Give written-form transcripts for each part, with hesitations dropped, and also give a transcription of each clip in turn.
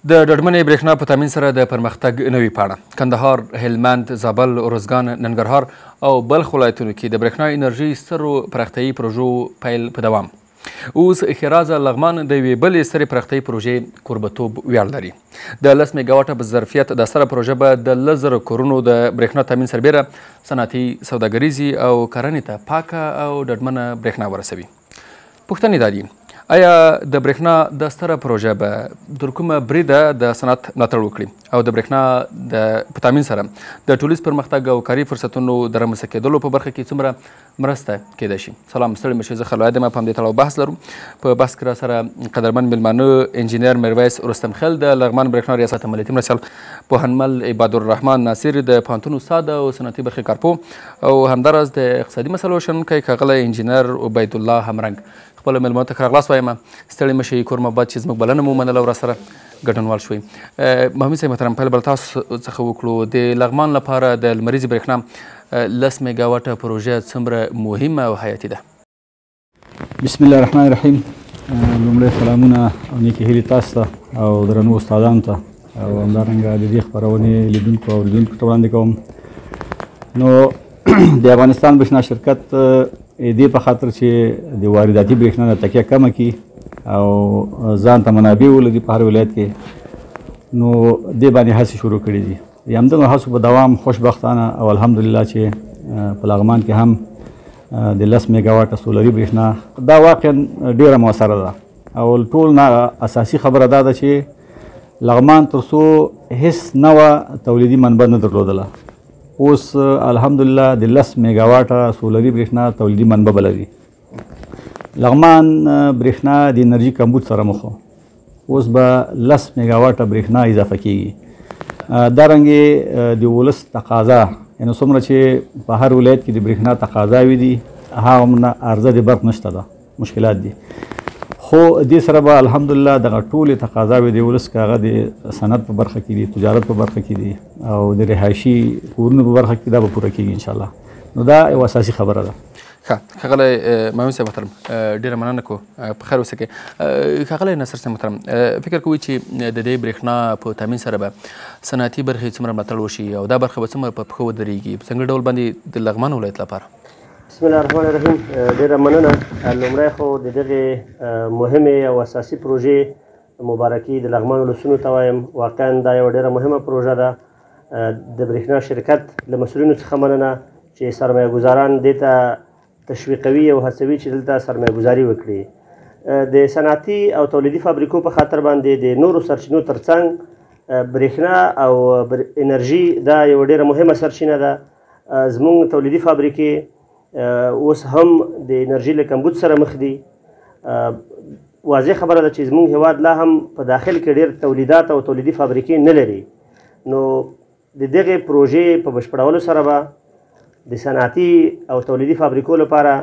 د ډډمنې برېښنا په تامین سره د پرمختګ نوې پاڼه کندهار، هلمند، زابل، ارزګان، ننګرهار او بلخ ولایتونو کې د برېښنا انرژي سترو پراختیایي پروژو پیل په دوام. اوس ښېرازه لغمان د یوې بلې سترې پراختیایي پروژې کوربتوب ویاړ لري. د 10 میګاواټه په ظرفیت دا ستره پروژه به د 10,000 کورونو د برېښنا تامین سربیره صنعتي، سوداګریزي او کرنې ته پاکه او ډډمنه برېښنا ورسوي. پوښتنې دا دي: آیا د برېښنا د ستره پروژه به تر کومه بریده د صنعت ملاتړ وکړي او د برېښنا په تامین سره د ټولیز پرمختګ او کاري فرصتونو د رامنځته کېدلو په برخه کې څومره مرسته کېدای شي؟ سلام، ستړي مه شئ، زه خلوید یم. په همدې تړاو بحث لرو. په بحث کې راسره قدرمن میلمانه انجینر میرویس رستم خیل د لغمان برېښنا ریاست عملیاتي مرستیال، پوهنمل عبادالرحمن ناصر د پوهنتون استاد او صنعتي برخې کارپوه، او همداراز د اقتصادي مسلو شنونکی ښاغلی انجینر عبیدالله همرنګ. خپلو میلمنو ته ښه راغلاست وایم. ستړي مه شئ، کور محبت چې زموږ بلنه مو ومنله او راسره ګډونوال شوئ. محمد صاحب محترم، پیل به له تاسو څخه وکړو. د لغمان لپاره د لمریزې برېښنا 10 میګاواټه پروژه څومره مهمه او حیاتي ده؟ بسم الله الرحمن الرحیم. لومړی سلامونه او نیکې هیلې تاسو ته او درنو استادانو ته او همدارنګه د دې خپرونې لیدونکو او اوریدونکو ته وړاندې کوم. نو د افغانستان برېښنا شرکت دې په خاطر چې د وارداتي برېښنا نه تکیه کمه کړي او ځان ته منابع ولري په هر ولایت کې، نو دې باندې هڅې شروع کړي دي. د همدغه هڅو په دوام خوشبختانه او الحمدلله چې په لغمان کې هم د 10 میګاواټه سولري برېښنا دا واقعا ډېره مؤثره ده او ټول نه اساسي خبره دا ده چې لغمان تر څو هېڅ نوه تولیدي منبع نه درلودله، اوس الحمدلله د 10 میګاواټه سولري برېښنا تولیدي منبع به لري. لغمان برېښنا د انرژي کمبود سره مخ، اوس به 10 میګاواټه برېښنا اضافه کیږي. دارنګې د ولس تقاضا، یعنې څومره چې په هر ولایت کې د برېښنا تقاضاوې دي هغومره عرضه د برق نشته ده، مشکلات دي. خو دې سره به الحمدلله دغه ټولې تقاضاوې د ولس که هغه د صنعت په برخه کې دي، تجارت په برخه کې دي او د رهایشي کورونو په برخه کې دا به پوره کېږي انشاءالله. نو دا یو اساسي خبره ده. ښه، ښاغلی محمد صاحب محترم، ډېره مننه کوو، په خیر اوسه کې. ښاغلی ناصر صاحب محترم، فکر کوئ چې د دې برېښنا په تامین سره به صنعتي برخې څومره ملاتړ وشي او دا برخه به څومره په پښو ودرېږي په ځانګړي ډول باندې د لغمان ولایت لپاره؟ بسم الله الرحمن الرحیم. ډېره مننه. لومړی خو د دغې مهمې او اساسي پروژې مبارکي د لغمان ولسونو ته وایم. واقعا دا یوه ډېره مهمه پروژه ده. د برېښنا شرکت له مسؤلینو څخه مننه چې سرمایه ګزاران دې ته تشویقوي او هڅوي چې دلته سرمایه ګزاري وکړي. د صنعتي او تولیدي فابریکو په خاطر باندې د نورو سرچینو ترڅنګ برېښنا او انرژي دا یوه ډېره مهمه سرچینه ده. زموږ تولیدي فابریکې اوس هم د انرژي له کمبود سره مخ دي. واضح خبره ده چې زموږ هیواد لا هم په داخل کې ډېر تولیدات او تولیدي فابریکې نه لري. نو د دغې پروژې په بشپړولو سره به د صنعتي او تولیدي فابریکو لپاره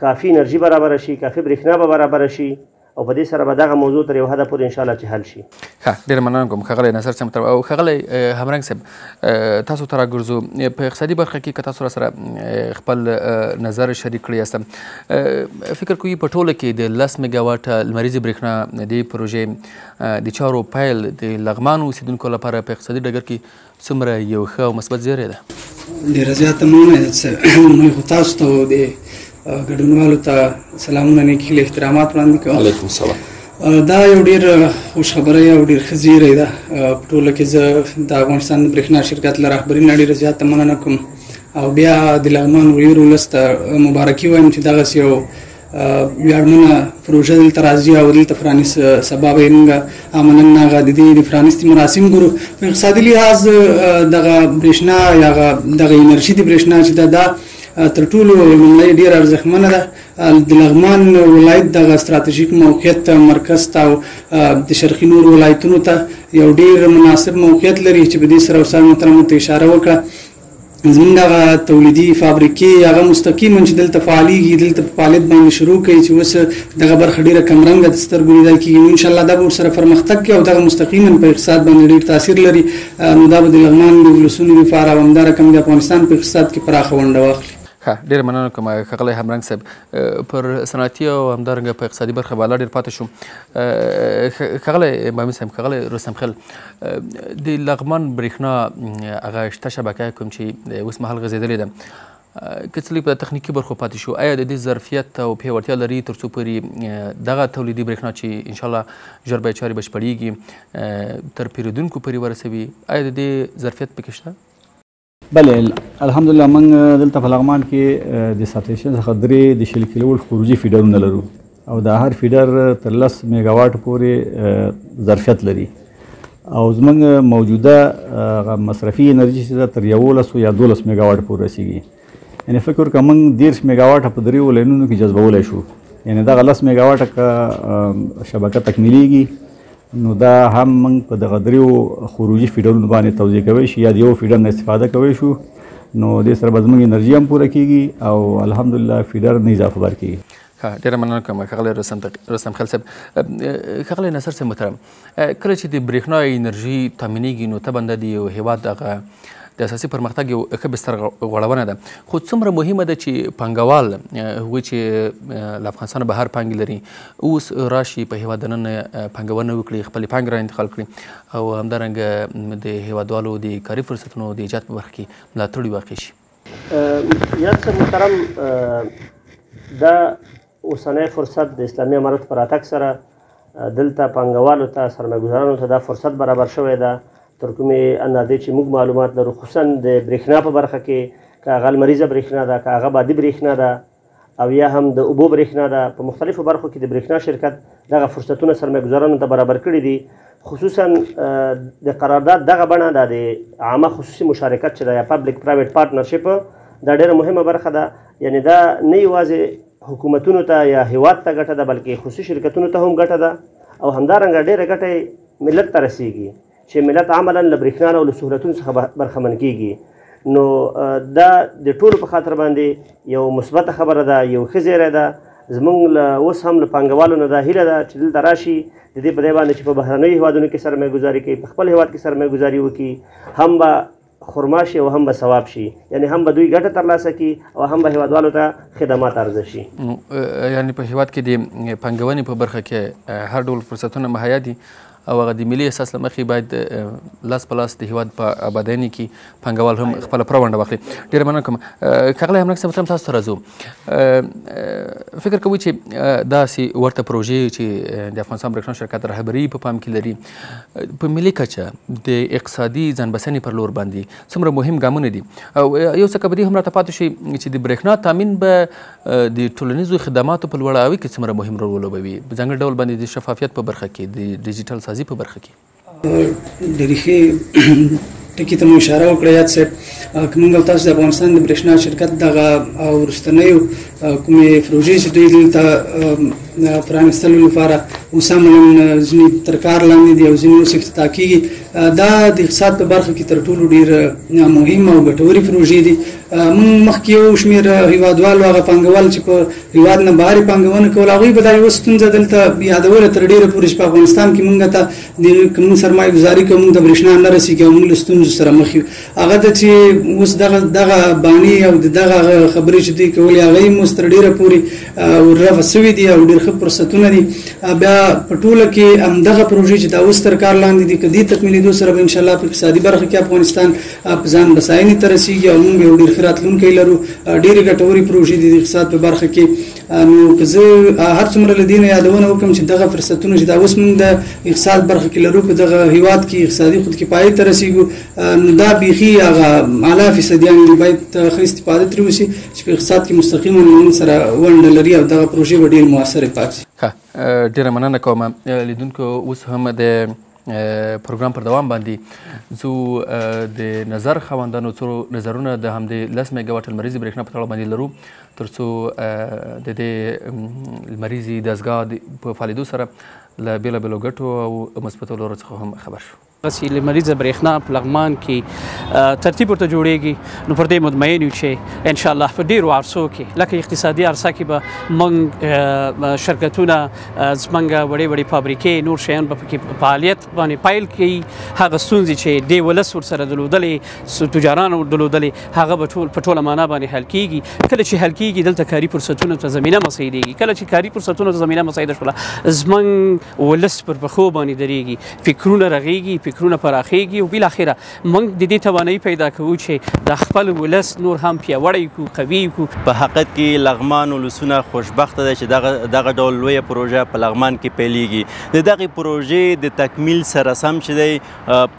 کافي انرژي برابره شي، کافي برېښنا به برابره شي او په دې سره به دغه موضوع تر یو حده پورې انشاءالله چې حل شي. ښه، ډېره مننه کوم ښاغلی ناصر صاحب محترم. او ښاغلی همرنګ صاحب، تاسو ته راګرځو. په اقتصادي برخه کې که تاسو راسره خپل نظر شریک کړی یاست، فکر کوئ په ټوله کې د 10 میګاواټه لمریزې برېښنا دې پروژې د چارو پیل د لغمان اوسېدونکو لپاره په اقتصادي ډګر کې څومره یو ښه او مثبت زیری ده؟ ډېره زیاته مننه. خو تاسو ته او د ګډونوالو ته سلامونه، نیکې هیلې، احترامات وړاندې کوم. علیکم السلام. دا یو ډېر خوش خبره او ډېر ښه زیری ده. په ټوله کې زه د افغانستان د برېښنا شرکت له رهبرۍ نه ډېره زیاته مننه کوم او بیا د لغمان وییر ولس ته مبارکي وایم چې دغسې یو ویاړمنه پروژه دلته راځي او دلته پرانیست سبا به یې موږ عملاً هغه د دې د پرانیستي مراسم ګورو. په اقتصادي لحاظ دغه برېښنا یا دغه انرژي د برېښنا چې دا تر ټولو لومړی ډېره ارزښتمنه ده. د لغمان ولایت دغه ستراتیژیک موقعیت مرکز ته او د شرقي نورو ولایتونو ته یو ډېر مناسب موقعیت لري چې په دې سره استاد محترم ته اشاره وکړه. زموږ دغه تولیدي فابریکې هغه مستقیما چې دلته فعالیږي، دلته په فعالیت باندې شروع کوي چې اوس دغه برخه ډېره کمرنګه د سترګو لیدل کېږي. انشاءالله دا به ورسره پرمختګ کوي او دغه مستقیما په اقتصاد باندې ډېر تاثیر لري. نو دا به د لغمان د ولسونو لپاره او همدارنګه د افغانستان په اقتصاد کې پراخه ونډه واخلي. ښه ډېره مننه کوم ښاغلی همرنګ صاحب پر صنعتي او همدارنګه په اقتصادي برخه به لا ډېر پاتې شو. ښاغلی بامي صاحب، ښاغلی رستم خیل، د لغمان برېښنا هغه شته شبکه کوم چې اوس مهال غځېدلې ده، که څه لږ په تخنیکي برخو پاتې شو، آیا د دې ظرفیت او پیاوړتیا لري تر څو پورې دغه تولیدي برېښنا چې انشاءالله ژر به یې چارې بشپړېږي تر پیرودونکو پورې ورسوي، آیا د دې ظرفیت پکې شته؟ بله الحمدلله موږ دلته په لغمان کې د سبسټیشن څخه 3 د 20 کیلو ولټ خروجي فیډرونه لرو او د هر فیډر تر 10 میگا واټ پورې ظرفیت لري او زموږ موجوده مصرفي انرژي چې تر 11 یا 12 میگا واټ پورې رسیږي. یعنې فکر کوم موږ 10 میگا واټ په 3 لینونو کې جذبولی شو، یعنې دغه 10 میگا واټ که شبکه تکمیلیږي نو دا هم موږ په دغه 3 خروجي فیډرونو باندې توزیع کوی شي یا د یو فیډر نه استفاده کوی شو، نو دې سره به زموږ انرژي هم پوره کیږي او الحمدلله فیډر نه اضافه ورکیږي. ډېره مننه کوم ښاغلی رستم خیل صاحب. ښاغلی نصر صاحب محترم، کله چې د برېښنا انرژي تامینېږي نو طبعا د یو هېواد دغه د اساسي پرمختګ یو ښه بستر غوړونه ده، خو څومره مهمه ده چې پانګوال هغوی چې له افغانستانه بهر پانګې لري اوس راشي په هېواد دننه پانګونه وکړي، خپلې پانګې را انتقال کړي او همدارنګه د هېوادوالو د کاري فرصتونو د ایجاد په برخه کې ملاتړ واقع شي. یاد صاحب محترم، دا اوسنی فرصت د اسلامي امارت په راتګ سره دلته پانګوالو ته سرمایه‌ګزارانو ته دا فرصت برابر شوی ده تر کومې اندازې چې موږ معلومات لرو، خصوصا د برېښنا په برخه کې که هغه لمریزه برېښنا ده، که هغه بادي برېښنا ده او یا هم د اوبو برېښنا ده، په مختلفو برخو کې د برېښنا شرکت دغه فرصتونه سرمایه‌ګزارانو ته برابر کړي دي. خصوصا د قرارداد دغه بڼه ده د عامه خصوصي مشارکت چې ده یا پبلیک پرایویټ پارټنرشپ، دا ډېره مهمه برخه ده. یعنې دا نه یوازې حکومتونو ته یا هیواد ته ګټه ده بلکې خصوصي شرکتونو ته هم ګټه ده او همدارنګه ډېره ګټه ملت ته رسیږي چې ملت عملا له برېښنا او له سهولتونو څخه برخمن کیږي. نو دا د ټولو په خاطر باندې یو مثبته خبره ده، یو ښه زیری ده. زموږ اوس هم له پانګوالو نه دا هیله ده چې دلته راشي، د دې په دې باندې چې په بهرنیو هېوادونو کې سرمایه‌ګزاري کوي، په خپل هېواد کې سرمایه‌ګزاري وکړي، هم به خرما شي او هم به ثواب شي، یعنې هم به دوی ګټه ترلاسه کړي او هم به هېوادوالو ته خدمات عرضه شي. یعنې په هېواد کې د پانګونې په برخه کې هر ډول فرصتونه مهیا دي او هغه د ملي احساس له مخې باید لاس په لاس د هېواد په آبادیانۍ کې پانګوال هم خپله پوره ونډه واخلي. ډېره مننه کوم ښاغلی همرنګ صاحب، محترم تاسو ته راځو. فکر کوئ چې داسې ورته پروژې چې د افغانستان برېښنا شرکت رهبري په پام کې لري په ملي کچه د اقتصادي ځانبسنې پر لور باندې څومره مهم ګامونه دي او یو څه که به دې هم راته پاتې شي چې د برېښنا تامین به د ټولنیزو خدماتو په لوړاوي کې څومره مهم رول ولوبوي، په ځانګړي ډول باندې د شفافیت په برخه کې، د ډیجیټل سازي په برخه کې؟ ډېرې ښې ټکي ته مو اشاره وکړه یاد صاحب. که موږ او تاسو د افغانستان د برېښنا شرکت دغه وروستنیو کومې پروژې چې دوی دلته پرانیستلو لپاره اوس هم ځینې تر کار لاندې دي او ځینې اوس افتتاح کېږي، دا د اقتصاد په برخه کې تر ټولو ډېر مهم او ګټورې پروژې دي. موږ مخکې یو شمېر هېوادوالو هغه پانګوال چې په هېواد نه بهر یې پانګونه کوله هغوی به دا یوه ستونزه دلته یادوله تر ډېره پورې چې په افغانستان کې موږ ته که موږ سرمایه‌ګزاري کوو موږ د برېښنا نه رسېږي او موږ له ستونزو سره مخ یو. هغه ده چې اوس دغه بانې او د دغه خبرې چې دوی کولې هغه یې اوس تر ډېره پورې وررفع سوي دي او ډېر ښه فرصتونه دي. بیا په ټوله کې همدغه پروژې چې دا اوس تر کار لاندې دي که دې تکمیلېدو سره به انشاءالله په اقتصادي برخه کې افغانستان په ځان بساینې ته رسېږي او موږ یو ډېر ښه راتلونکی لرو. ډېرې ګټورې پروژې دي د اقتصاد په برخه کې. نو که زه هر څومره له دې نه یادونه وکړم چې دغه فرصتونه چې دا اوس موږ د اقتصاد برخه کې لرو په دغه هېواد کې اقتصادي خودکفایي ته رسېږو، نو دا بیخي هغه اعلی فیصدیان دي باید ښه استفاده ترې وشي چې په اقتصاد کې مستقیما موږ سره ونډه لري او دغه پروژې به ډېر مؤثرې پاتې شي. ډېره مننه کوم لیدونکو. اوس هم د پروګرام پر دوام باندې زو د نظر خاوندانو څو نظرونه د همدې 10 میگا واټ لمریزې برېښنا په تړاو باندې لرو تر څو د دې لمریزې دستګاه په فعالېدو سره له بېلابېلو ګټو او مثبتو لورو څخه هم خبر شو. غسي لمریضه برېښنا په لغمان کې ترتیب ورته جوړیږي نو پر دې مطمئن یو چې ان شاء الله په ډیرو عرصو کې لکه اقتصادي عرصه کې به موږ شرکتونه زمونږ وړې فابریکې نور شیان به پکې فعالیت باندې پیل کړي هغه ستونزې چې دې ولس ورسره درلودلې تجارانو درلودلې هغه به ټول په ټوله معنا باندې حل کیږي کله چې حل کیږي دلته کاري فرصتونو ته زمینه مساعدېږي کله چې کاري فرصتونو ته زمینه مساعده شوله زمونږ ولس پر پښو باندې درېږي فکرونه رغېږي فکرونه پراخېږي او بالاخره موږ د دې توانایي پیدا کوو چې د خپل ولس نور هم پیاوړی کړو قوي کړو په حقیقت کې لغمان ولسونه خوشبخته ده چې دغه ډول لویه پروژه په لغمان کې پیلېږي د دغې پروژې د تکمیل سره سم چې دی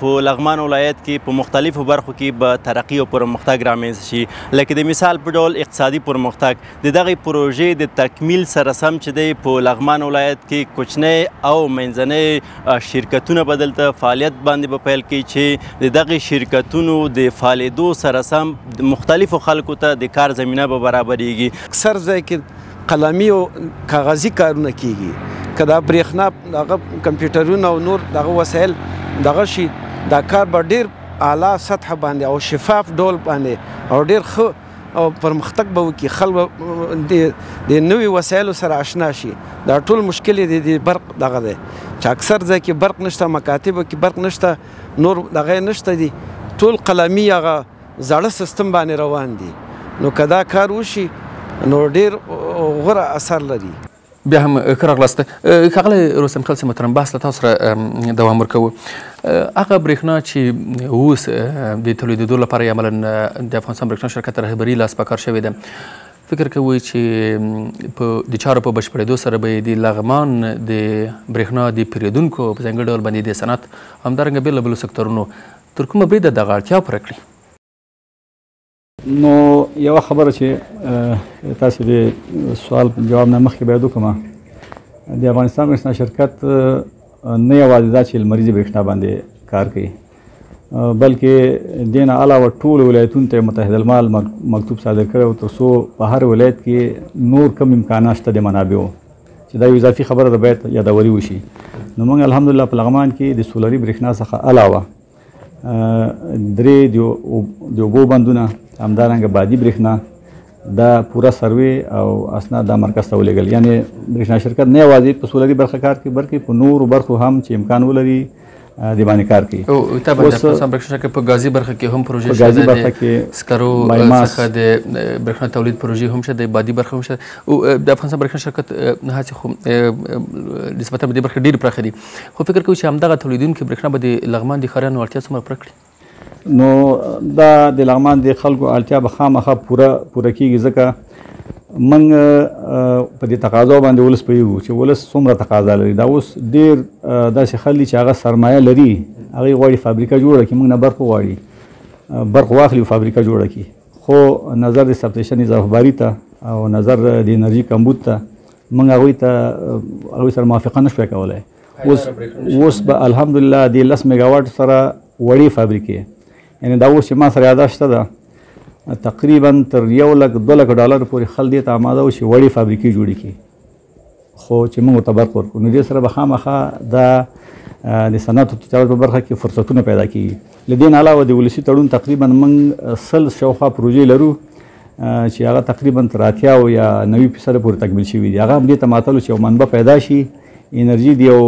په لغمان ولایت کې په مختلفو برخو کې به ترقي او پرمختګ رامنځته شي لکه د مثال په ډول اقتصادي پرمختګ د دغې پروژې د تکمیل سره سم چې دی په لغمان ولایت کې کوچنی او منځنی شرکتونه به دلته فعالیت باندې به پیل کړي چې د دغې شرکتونو د فعالېدو سره سم مختلفو خلکو ته د کار زمینه به برابرېږي. اکثر ځای کې قلمي او کاغذي کارونه کیږي که دا برېښنا دغه کمپیوټرونه او نور دغه وسایل دغه شي دا کار به ډېر اعلی سطح باندې او شفاف ډول باندې او ډېر ښه او پرمختګ به وکړي خلک د نوي وسایلو سره اشنا شي دا ټول مشکل یې د برق دغه دی چې اکثر ځای کې برق نشته مکاتبو کې برق نشته نور دغه نشته دي ټول قلمي هغه زاړه سیستم باندې روان دي نو که دا کار وشي نو ډېر غوره اثر لري. بیا هم ښه راغلاست ښاغلی رستم خلص محترم بحث له تاسو سره دوام ورکوو هغه برېښنا چې اوس د تولیدېدو لپاره یې عملا د افغانستان برېښنا شرکت رهبري لاس په کار شوې ده فکر کوئ چې د چارو په بشپړېدو سره به د لغمان د برېښنا د پیرودونکو په ځانګړي ډول باندې د صنعت همدارنګه بېلابېلو سکتورونو تر کومه بریده دغه اړتیا پوره کړي؟ نو یوه خبره چې تاسو د سوال جواب نه مخکې باید وکړم د افغانستان برېښنا شرکت نه یوازې دا چې لمریزې برېښنا باندې کار کوي بلکې دې نه علاوه ټولو ولایتونو ته متحده المال مکتوب صادر کړی و تر څو په هر ولایت کې نور کم امکانات شته د منابعو چې دا یو اضافي خبره ده باید یادوري وشي نو موږ الحمدلله په لغمان کې د سولري برېښنا څخه علاوه درې د اوبو بندونه همدارنګه بادي برېښنا دا پوره سروې او اسناد دا مرکز ته ولېږل یعنی برېښنا شرکت نه یوازې په سولري برخه کار کوي بلکې په نورو برخو هم چې امکان ولري د باندې کار کوي. او طبعا د افغانستان برېښنا شرکت په غازي برخه کې هم پروژې شته د سکرو څخه د برېښنا تولید پروژې هم شته د بادي برخه هم شته او د افغانستان برېښنا شرکت هڅې خو نسبتا په دې برخه ډېرې پراخې دي خو فکر کوم چې همدغه تولیدونکي برېښنا به د لغمان د ښاریانو اړتیا څومره پوره کړي؟ نو دا د لغمان د خلکو اړتیا به خامخا پوره کیږي ځکه موږ په دې تقاضا باندې ولس پوهېږو چې ولس څومره تقاضا لري دا اوس ډېر داسې خلک دي چې هغه سرمایه لري هغوی غواړي فابریکه جوړه کړي موږ نه برق غواړي برق واخلي او فابریکه جوړه کړي خو نظر د سبسټیشن اضافهباري ته او نظر د انرژي کمبود ته موږ هغوی سره موافقه نه شوی کولی اوس به الحمدلله د 10 میګاواټ سره وړې فابریکې یعنې دا اوس چې ما سره یاده شته ده تقریبا تر 1 لک 2 لک ډالر پورې خلک دې ته آماده و چې وړې فابریکې جوړې کړي خو چې موږ ورته برق ورکړو نو دې سره به خامخا دا د صنعت او تجارت په برخه کې فرصتونه پیدا کیږي له دې نه علاوه د ولسي تړون تقریبا موږ 100 شاوخوا پروژې لرو چې هغه تقریبا تر 80 یا 90% پورې تکمیل شوي دي هغه هم دې ته ماتلو چې یو منبع پیدا شي انرژي د یو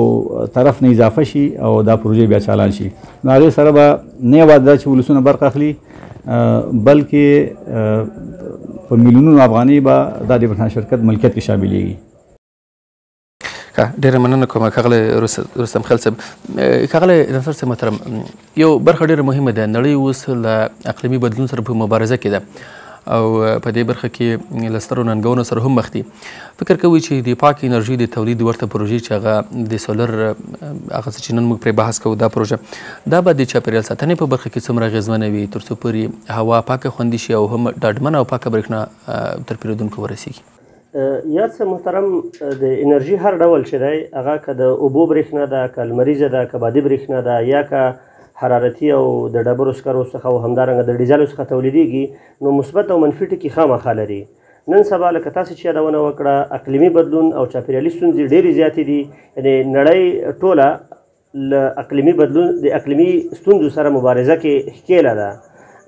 طرف نه اضافه شي او دا پروژې بیا چالان شي نو هغې سره به نه یوازې دا چې ولسونه برق اخلي بلکې په میلیونونو افغانۍ به دا د برېښنا شرکت ملکیت کې شاملېږي. ډېره مننه کوم ښاغلی رستم خیل صاحب. ښاغلی نصر صاحب محترم یو برخه ډېره مهمه ده نړۍ اوس له اقلیمي بدلون سره په مبارزه کې ده او په دې برخه کې له سترو ننګونو سره هم مخ دي فکر کوئ چې د پاک انرژي د تولید ورته پروژې چې هغه د سولر هغه څه چې نن موږ پرې بحث کوو دا پروژه دا به د چاپېریال ساتنې په برخه کې څومره اغېزمنه وي تر څو پورې هوا پاکه خوندي شي او هم ډاډمنه او پاکه برېښنا تر پیرودونکو ورسیږي؟ یاد څه محترم د انرژي هر ډول چې دی هغه که د اوبو برېښنا ده که لمریزه ده که بادي برېښنا ده یا که حرارتي او د ډبرو سکرو څخه او همدارنګه د ډیزلو څخه تولیدېږي نو مثبت او منفي ټکي خامخا لري. نن سبا لکه تاسې چې یادونه وکړه اقلیمي بدلون او چاپېریالي ستونزې ډېرې زیاتې دي یعنې نړۍ ټوله له اقلیمي بدلون د اقلیمي ستونزو سره مبارزه کې ښکېله ده.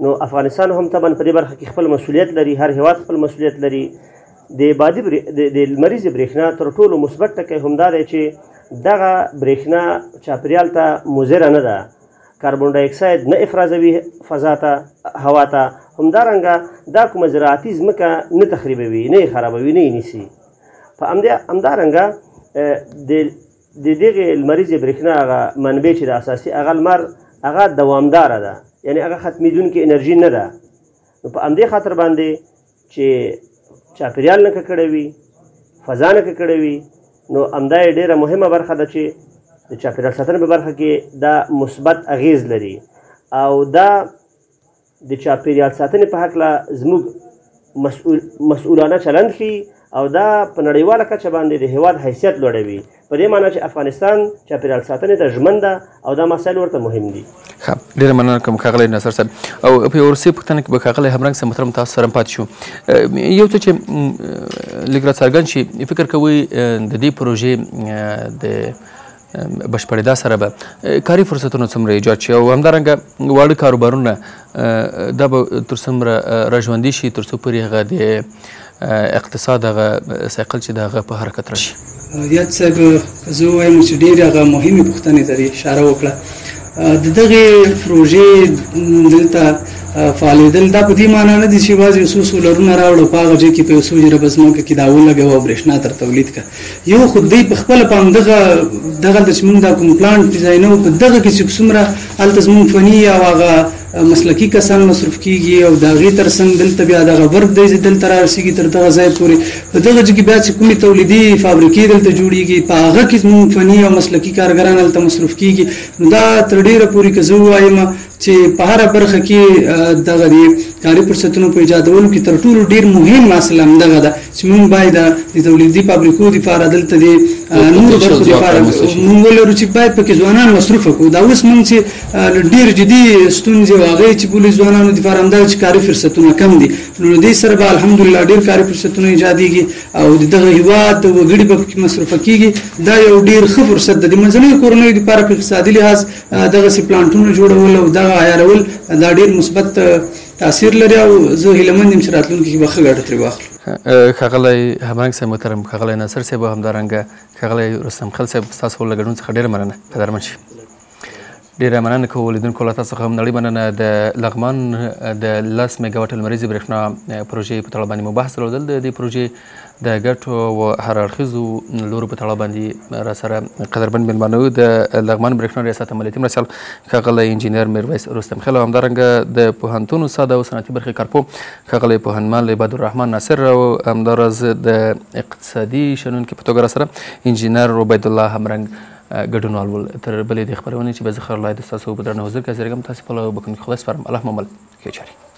نو افغانستان هم طبعا په دې برخه کې خپل مسؤلیت لري، هر هیواد خپل مسؤلیت لري. د لمریزې برېښنا تر ټولو مثبت ټکی همدا دی چې دغه برېښنا چاپېریال ته مضره نه ده، کاربن ډای اکساید نه افرازوي فضا ته، هوا ته. همدارنګه دا کومه زراعتي ځمکه نه تخریبوي، نه یې خرابوي، نه یې نیسي. په همدارنګه د دغې لمریزې برېښنا هغه منبع چې د اساسي هغه لمر هغه دوامداره ده، یعنې هغه ختمېدونکې انرژي نه ده. نو په همدې خاطر باندې چې چاپېریال نه ککړه وي، فضا نه ککړه وي، نو همدا یې ډېره مهمه برخه ده چې د چاپېریال ساتنې په برخه کې دا مثبت اغیز لري. او دا د چاپېریال ساتنې په هکله زموږ مسؤلانه چلند ښیي او دا په نړیواله کچه باندې د هیواد حیثیت لوړوي، په دې معنی چې افغانستان چاپېریال ساتنې ته ژمن ده او دا مسایل ورته مهم دي. ښه، ډېره مننه کوم ښاغلی ناصر صاحب. او په یوه وروستۍ پوښتنه کې به ښاغلی همرنګ صاحب محترم تاسو سره پاتې شو. یو څه چې لږ راڅرګند شي، فکر کوئ د دې پروژې د بشپړېدا سره به کاري فرصتونه څومره ایجاد شي او همدارنګه واړه کاروبارونه دا به تر څومره راژوندي شي تر څو پورې هغه د اقتصاد هغه سایکل چې د هغه په حرکت راشي؟ یاد صاحب که زه ووایم چې ډېرې هغه مهمې پوښتنې ته دې اشاره وکړه. د دغې پروژې دلته فعالېدل دا په دې معنا نه دي چې یوازې یو څو سولرونه راوړو په هغه ځای کې په یو څو جربه ځمکه کې دا ولګوو او برېښنا تر تولید کړه. یو خو دوی په خپله په همدغه چې موږ دا کوم پلانټ ډیزاینوو په دغه کې چې څومره هلته زموږ فني او هغه مسلکي کسان مصروف کیږي او د هغې تر څنګ دلته بیا دغه ورک دی چې دلته رارسېږي تر دغه ځای پورې. په دغه ځای کې بیا چې کومې تولیدي فابریکې دلته جوړېږي په هغه کې زموږ فني او مسلکي کارګران هلته مصروف کیږي. نو دا تر ډېره پورې که زه ووایم چې په هره برخه کې دغه د کاري فرصتونو په ایجادولو کې تر ټولو ډېر مهم اصل همدغه ده چې موږ باید د تولیدي فابریکو دپاره دلته د نورو برخو دپاره موږ ولرو چې باید پکې ځوانان مصروفه کړو. دا اوس موږ چې ډېر جدي ستونزې او هغې چې بولي ځوانانو دپاره همدا چې کاري فرصتونه کم دي، نو د دې سره به الحمدلله ډېر کاري فرصتونه ایجادېږي او د دغه هېواد وګړي به پکې مصروفه کېږي. دا یو ډېر ښه فرصت ده. د منځنیو کورنیو دپاره په اقتصادي لحاظ دغسې پلانټونه جوړول او دغه عیارول دا ډېر مثبت تاثیر لري او زه هیله یم چې راتلونکي کې به ښه ګټه ترې واخلو. ښاغلی همرنګ صاحب محترم، ښاغلی ناصر صاحب او همدارنګه ښاغلی رستم خیل صاحب، ستاسو له ګډون څخه ډېره مننه. قدرمن شي. ډېره مننه کوو لیدونکو له تاسو څخه هم نړۍ مننه. د لغمان د 10 میګاواټ لمریزې برېښنا پروژې په تړاو باندې مو بحث درلودل. د دې پروژې د ګټو او هر اړخیزو لورو په تړاو باندې راسره قدرمن مېلمانه وو. د لغمان برېښنا ریاست عملیاتي مرستیال ښاغلی انجینر میرویس رستم خیل او همدارنګه د پوهنتون استاد او صنعتي برخې کارپو ښاغلی پوهنمل عبادالرحمن ناصر او همداراز د اقتصادي شنونکي په توګه راسره انجینر عبیدالله همرنګ ګډونوال ول. تر بلې د خپرونې چې به زه خیر الله د ستاسو په درنه حضور کې حاضرېږم، تاسې په له بخښنې خدای سپارم. الله مو مل ښې چارې.